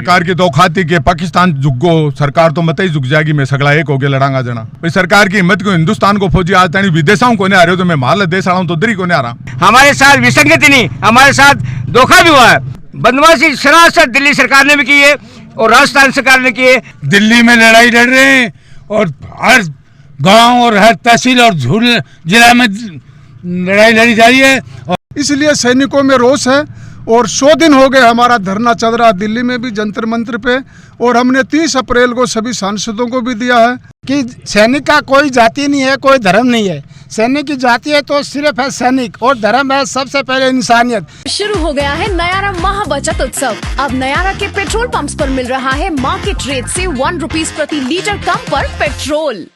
सरकार की दौखाती के पाकिस्तान झुक सरकार तो मत ही झुक जाएगी। मैं सगला एक हो गया लड़ांगा जना भाई सरकार की हिम्मत को हिंदुस्तान को फौजी आज तक विदेशों को नहीं आ रहे हो तो मैं माल देश आ रहा हूँ तो उधर को नहीं आ रहा। हमारे साथ विसंगति नहीं, हमारे साथ धोखा भी हुआ है। बदमाशी सरासर दिल्ली सरकार ने भी की है और राजस्थान सरकार ने की है। दिल्ली में लड़ाई लड़ रहे हैं और हर गांव और हर तहसील और झूल जिला में लड़ाई लड़ी जा रही है। इसलिए सैनिकों में रोष है और 100 दिन हो गए हमारा धरना चल रहा दिल्ली में भी जंतर मंत्र पे, और हमने 30 अप्रैल को सभी सांसदों को भी दिया है कि सैनिक का कोई जाति नहीं है, कोई धर्म नहीं है। सैनिक की जाति है तो सिर्फ है सैनिक, और धर्म है सबसे पहले इंसानियत। शुरू हो गया है नयारा महा बचत उत्सव। अब नयारा के पेट्रोल पंप्स पर मिल रहा है मार्केट रेट से 1 रुपीज प्रति लीटर कम पर पेट्रोल।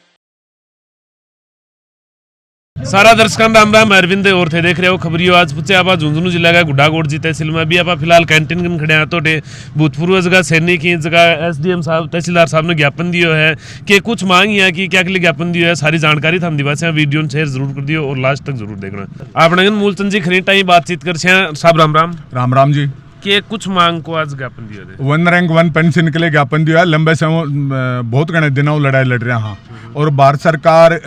सारा दर्शकों राम राम, अरविंद और थे देख रहे हो खबरियो। आज पूछे आप झुंझुनू जिला का गुड्डागोड़ जी तहसील में अभी आप फिलहाल कैंटीन में खड़े हैं तो भूतपूर्व जगह सैनिक की जगह एसडीएम साहब तहसीलदार साहब ने ज्ञापन दियो है कि कुछ मांग है कि क्या के लिए ज्ञापन दियो है। सारी जानकारी हम दिवा से वीडियो शेयर जरूर कर दियो और लास्ट तक जरूर देखना। आपने मूलचंद जी खरीटा ही बातचीत कर साहब राम राम। राम राम जी के कुछ मांग को आज ज्ञापन दिया है। 1 रैंक 1 पेंशन के लिए ज्ञापन दिया है। लंबे समय बहुत घने दिनों लड़ाई लड़ रहे हैं और भारत सरकार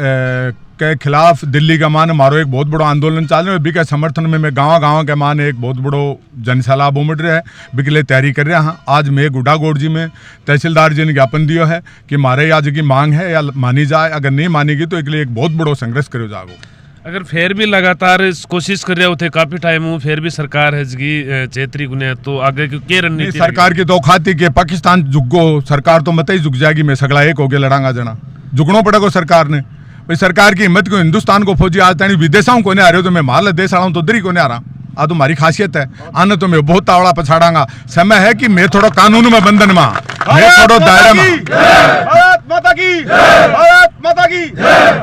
के खिलाफ दिल्ली का मान मारो एक बहुत बड़ा आंदोलन चल रहा है। बी के समर्थन में मैं गाँव के मान एक बहुत बड़ो जनसैलाब उमड़ रहा है, बी के लिए तैयारी कर रहे हैं। आज मैं गुड्डागोड़ जी में तहसीलदार जी ने ज्ञापन दिया है कि मारे आज की मांग है या मानी जाए, अगर नहीं मानेगी तो एक लिए एक बहुत बड़ो संघर्ष करो जागो। अगर फिर भी लगातार कोशिश कर रहे होते काफी टाइम हो फिर भी सरकार है जी चेतरी गुने तो आगे की रणनीति सरकार की दौखाती के पाकिस्तान झुक सरकार तो मत ही झुक जाएगी। मैं सगला एक हो गया लड़ांगा जना झुकना पड़ेगा सरकार ने भाई सरकार की हिम्मत को हिंदुस्तान को फौजी आज तक विदेशों को नहीं आ रहे हो तो मैं माल देश आ रहा हूँ तो उधर को नहीं आ रहा। आ तो हमारी खासियत है, आने तो मैं बहुत तावड़ा पछाड़ांगा। समय है कि मैं थोड़ा कानून में बंधन में, मैं थोड़ा दायरे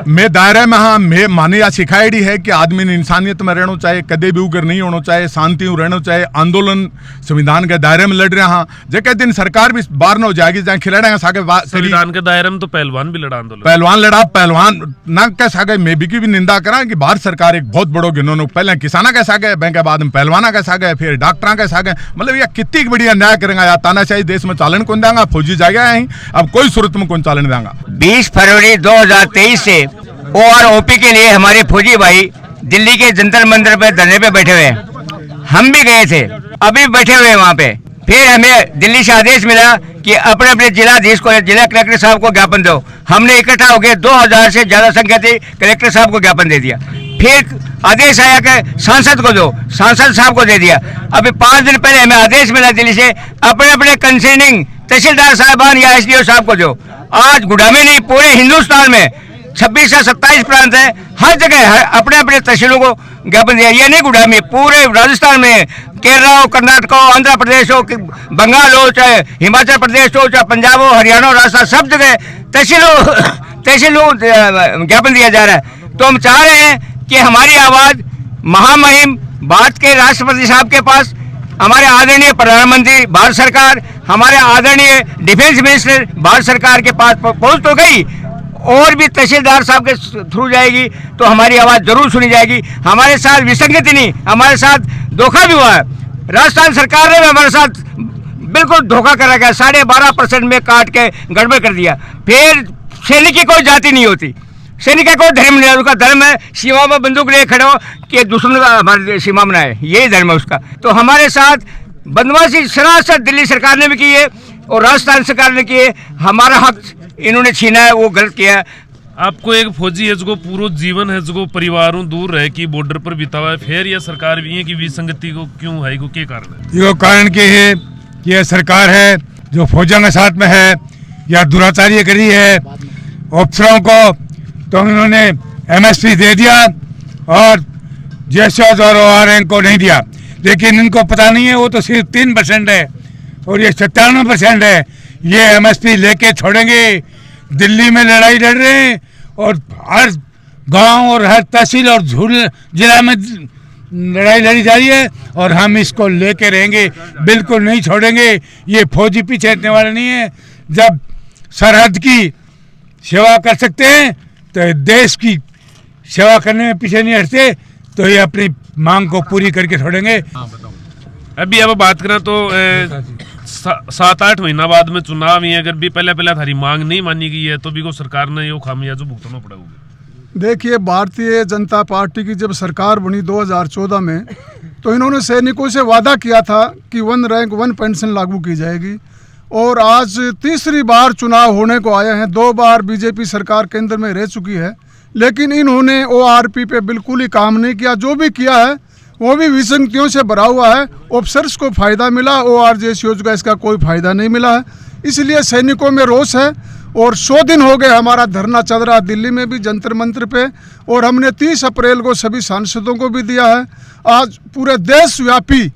मैं दायरे में हाँ मैं माने या सिखाई है कि आदमी ने इंसानियत में रहना चाहिए, कदे भी उगर नहीं होना चाहिए, शांति रहना चाहिए। आंदोलन संविधान के दायरे में लड़ रहे हैं। जो दिन सरकार भी बाहर न हो जाएगी जहाँ खिलाड़ेंगे सागे संविधान के दायरे में तो पहलवान भी लड़ा आंदोलन, पहलवान लड़ा, पहलवान ना कह सके। मैं भी की भी निंदा करा कि भारत सरकार एक बहुत बड़ो गिनों पहले किसाना कैसा गए बैंक के बाद में पहलवाना कैसा गए फिर डॉक्टर कैसा गए। मतलब यह कितनी बढ़िया न्याय करेंगे या तानाशाही देश में चालन कौन देंगे, फौजी जाएगा यहीं अब कोई सूरत में कौन चालन देंगा। 20 फरवरी 2023 से OROP के लिए हमारे फौजी भाई दिल्ली के जंतर मंतर पे धरने पे बैठे हुए हैं। हम भी गए थे, अभी बैठे हुए हैं वहाँ पे। फिर हमें दिल्ली से आदेश मिला कि अपने अपने जिलाधीश को, जिला कलेक्टर साहब को ज्ञापन दो। हमने इकट्ठा होकर 2000 से ज्यादा संख्या थी, कलेक्टर साहब को ज्ञापन दे दिया। फिर आदेश आया कि सांसद को दो, सांसद साहब को दे दिया। अभी 5 दिन पहले हमें आदेश मिला दिल्ली से अपने अपने कंसर्निंग तहसीलदार साहबान या SDO साहब को दो। आज गुड़ा में नहीं पूरे हिंदुस्तान में 26 से 27 प्रांत है, हर जगह अपने अपने तहसीलों को ज्ञापन दिया। ये नहीं गुड़ा में, पूरे राजस्थान में, केरला हो, कर्नाटक हो, आंध्र प्रदेश हो, बंगाल हो, चाहे हिमाचल प्रदेश हो, चाहे पंजाब हो, हरियाणा हो, राजस्थान, सब जगह तहसीलों ज्ञापन दिया जा रहा है। तो हम चाह रहे हैं कि हमारी आवाज महामहिम भारत के राष्ट्रपति साहब के पास, हमारे आदरणीय प्रधानमंत्री भारत सरकार, हमारे आदरणीय डिफेंस मिनिस्टर भारत सरकार के पास पहुंच तो गई और भी तहसीलदार साहब के थ्रू जाएगी तो हमारी आवाज जरूर सुनी जाएगी। हमारे साथ विसंगति नहीं, हमारे साथ धोखा भी हुआ है। राजस्थान सरकार ने भी हमारे साथ बिल्कुल धोखा कर रखा है, 12.5% में काट के गड़बड़ कर दिया। फिर सैनिक की कोई जाति नहीं होती, सैनिक का कोई धर्म नहीं है। उसका धर्म है सीमा में बंदूक ले खड़े हो कि दुश्मन का हमारी सीमा में आए, यही धर्म है उसका। तो हमारे साथ बदमाशी सरासर दिल्ली सरकार ने भी की है और राजस्थान सरकार ने की है। हमारा हक इन्होंने छीना है, वो गलत किया है। आपको एक फौजी है जो पूरा जीवन है जो परिवारों दूर रह के बॉर्डर पर बितावा है, फिर यह सरकार भी है कि विसंगति को क्यों है, को क्या कारण है? ये कारण के है कि यह सरकार है जो फौजियों के साथ में है या दुराचारी करी है अफसरों को, तो इन्होंने MSP दे दिया और GSOs और ORN को नहीं दिया। लेकिन इनको पता नहीं है वो तो सिर्फ 3% है और ये 97% है। ये MSP लेके छोड़ेंगे। दिल्ली में लड़ाई लड़ रहे हैं और हर गांव और हर तहसील और झूल जिला में लड़ाई लड़ी जा रही है और हम इसको लेके रहेंगे, बिल्कुल नहीं छोड़ेंगे। ये फौजी पीछे हटने वाले नहीं है। जब सरहद की सेवा कर सकते हैं तो देश की सेवा करने में पीछे नहीं हटते, तो ये अपनी मांग को पूरी करके छोड़ेंगे। अभी अब बात करें तो 7-8 महीना बाद में चुनाव ही है, अगर भी पहले थारी मांग नहीं मानी गई है तो भी को सरकार ने यो खामियाजा भुगतना पड़ेगा। देखिए, भारतीय जनता पार्टी की जब सरकार बनी 2014 में, तो इन्होंने सैनिकों से वादा किया था कि 1 रैंक 1 पेंशन लागू की जाएगी, और आज तीसरी बार चुनाव होने को आए हैं। 2 बार बीजेपी सरकार केंद्र में रह चुकी है, लेकिन इन्होंने ORP पे बिल्कुल ही काम नहीं किया। जो भी किया है वो भी विसंगतियों से भरा हुआ है। ऑफिसर्स को फ़ायदा मिला, OR जैसी योजना इसका कोई फ़ायदा नहीं मिला है। इसलिए सैनिकों में रोष है, और 100 दिन हो गए हमारा धरना चल रहा दिल्ली में भी जंतर मंतर पे, और हमने 30 अप्रैल को सभी सांसदों को भी दिया है। आज पूरे देशव्यापी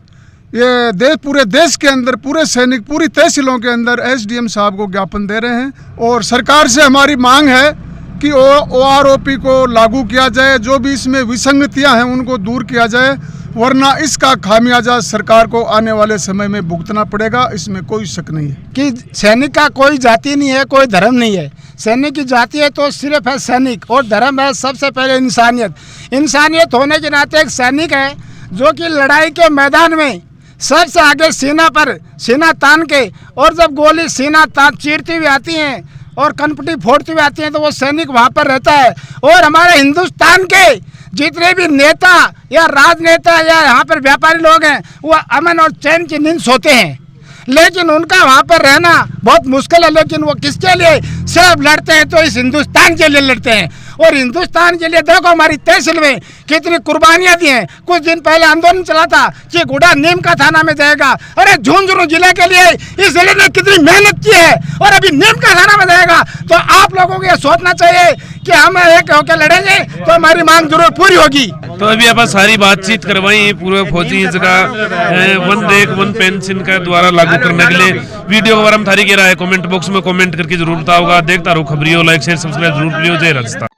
पूरे देश के अंदर पूरे सैनिक पूरी तहसीलों के अंदर SDM साहब को ज्ञापन दे रहे हैं, और सरकार से हमारी मांग है कि OROP को लागू किया जाए, जो भी इसमें विसंगतियां हैं उनको दूर किया जाए, वरना इसका खामियाजा सरकार को आने वाले समय में भुगतना पड़ेगा, इसमें कोई शक नहीं है। कि सैनिक का कोई जाति नहीं है, कोई धर्म नहीं है। सैनिक की जाति है तो सिर्फ है सैनिक, और धर्म है सबसे पहले इंसानियत। इंसानियत होने के नाते एक सैनिक है जो कि लड़ाई के मैदान में सबसे आगे सीना पर सीना तान के, और जब गोली सीना चीरती हुई आती हैं और कनपटी फोड़ती हुई आती हैं तो वो सैनिक वहाँ पर रहता है। और हमारे हिंदुस्तान के जितने भी नेता या राजनेता या यहाँ पर व्यापारी लोग हैं, वो अमन और चैन की नींद सोते हैं, लेकिन उनका वहाँ पर रहना बहुत मुश्किल है। लेकिन वो किसके लिए सिर्फ लड़ते हैं? तो इस हिंदुस्तान के लिए लड़ते हैं। और हिंदुस्तान के लिए देखो हमारी तहसील में कितनी कुर्बानियां दी हैं। कुछ दिन पहले आंदोलन चला था कि गुड़ा नीम का थाना में जाएगा। अरे झुंझुनू जिले के लिए इस जिले ने कितनी मेहनत की है, और अभी नीम का थाना में जाएगा। तो आप लोगों को ये सोचना चाहिए कि हम एक होकर लड़ेंगे तो हमारी मांग जरूर पूरी होगी। तो अभी आप सारी बातचीत करवाई पूरे फौजी जगह 1 रैंक 1 पेंशन का द्वारा लागू करने के लिए। वीडियो के बारे में थारी कह रहा है कमेंट बॉक्स में कमेंट करके जरूर बताओगा। देखता रहो खबरियों, लाइक शेयर सब्सक्राइब जरूर करियो। जय राजस्थान।